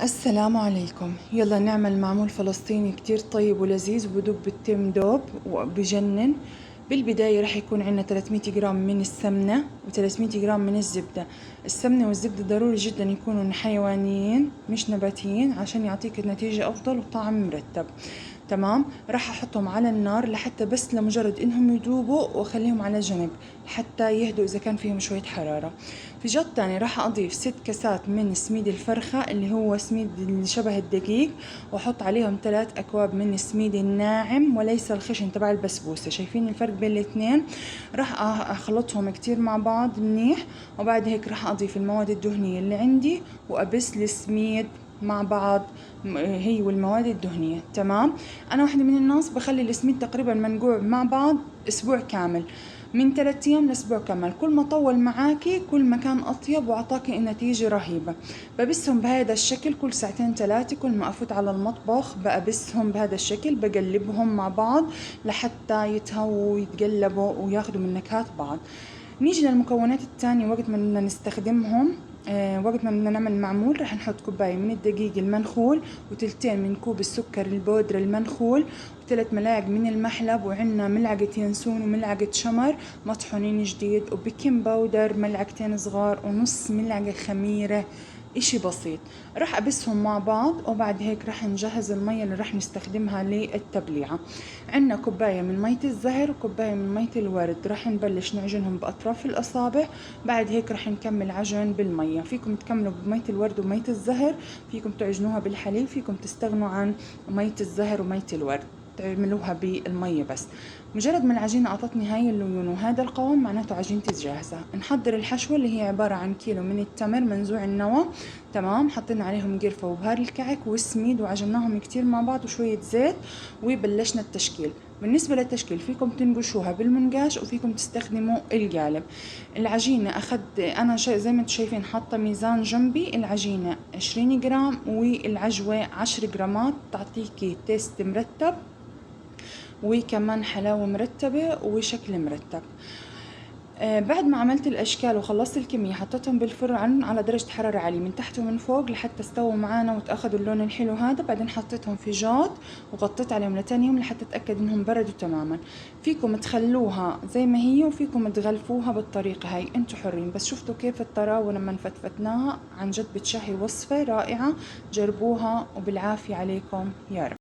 السلام عليكم. يلا نعمل معمول فلسطيني كتير طيب ولذيذ وبدوب بالتم دوب وبجنن. بالبداية رح يكون عنا 300 جرام من السمنة و300 جرام من الزبدة. السمنة والزبدة ضروري جدا يكونوا حيوانيين مش نباتيين عشان يعطيك نتيجة أفضل وطعم مرتب. تمام، راح احطهم على النار لحتى بس لمجرد انهم يذوبوا واخليهم على جنب حتى يهدوا اذا كان فيهم شوية حرارة. في جد تاني راح اضيف 6 كاسات من سميد الفرخة اللي هو سميد اللي شبه الدقيق، واحط عليهم 3 اكواب من السميد الناعم وليس الخشن تبع البسبوسة. شايفين الفرق بين الاثنين؟ راح اخلطهم كتير مع بعض منيح، وبعد هيك راح اضيف المواد الدهنية اللي عندي وابس السميد مع بعض هي والمواد الدهنية. تمام، أنا واحدة من الناس بخلي السميد تقريبا منقوع مع بعض أسبوع كامل، من 3 أيام لأسبوع كامل. كل ما طول معاكي كل ما كان أطيب وعطاكي نتيجة رهيبة. ببسهم بهذا الشكل كل 2-3 كل ما أفوت على المطبخ ببسهم بهذا الشكل، بقلبهم مع بعض لحتى يتهووا ويتقلبوا وياخدوا من نكهات بعض. نيجي للمكونات التانية وقت ما بدنا نستخدمهم. وقت ما بدنا نعمل معمول رح نحط كوباية من الدقيق المنخول وتلتين من كوب السكر البودرة المنخول و3 ملاعق من المحلب، وعنا ملعقة ينسون وملعقة شمر مطحونين جديد، وبيكنج باودر ملعقتين صغار، ونص ملعقة خميرة. اشي بسيط. راح ابسهم مع بعض، وبعد هيك راح نجهز المية اللي راح نستخدمها للتبليعة. عنا كوباية من مية الزهر وكوباية من مية الورد، راح نبلش نعجنهم باطراف الاصابع. بعد هيك راح نكمل عجن بالمية. فيكم تكملوا بمية الورد ومية الزهر، فيكم تعجنوها بالحليب، فيكم تستغنوا عن مية الزهر ومية الورد تعملوها بالمية بس. مجرد ما العجينة أعطتني هاي اللون وهذا القوام معناته عجينتي جاهزة. نحضر الحشوة اللي هي عبارة عن كيلو من التمر منزوع النوى. تمام، حطينا عليهم قرفة وبهار الكعك والسميد وعجناهم كتير مع بعض وشوية زيت، وبلشنا التشكيل. بالنسبة للتشكيل فيكم تنقشوها بالمنقاش وفيكم تستخدموا القالب. العجينة أنا زي ما انتم شايفين حاطة ميزان جنبي، العجينة 20 جرام والعجوة 10 جرامات تعطيكي تيست مرتب وكمان حلاوة مرتبة وشكل مرتب. بعد ما عملت الأشكال وخلصت الكمية حطيتهم بالفرن على درجة حرارة عالية من تحت ومن فوق لحتى استووا معانا وتأخذوا اللون الحلو هذا. بعدين حطيتهم في جات وغطيت عليهم لتاني يوم لحتى أتأكد إنهم بردوا تماما. فيكم تخلوها زي ما هي وفيكم تغلفوها بالطريقة هاي، انتوا حرين. بس شفتوا كيف الطراوة لما فتفتناها؟ عن جد بتشهي وصفة رائعة. جربوها وبالعافية عليكم يا رب.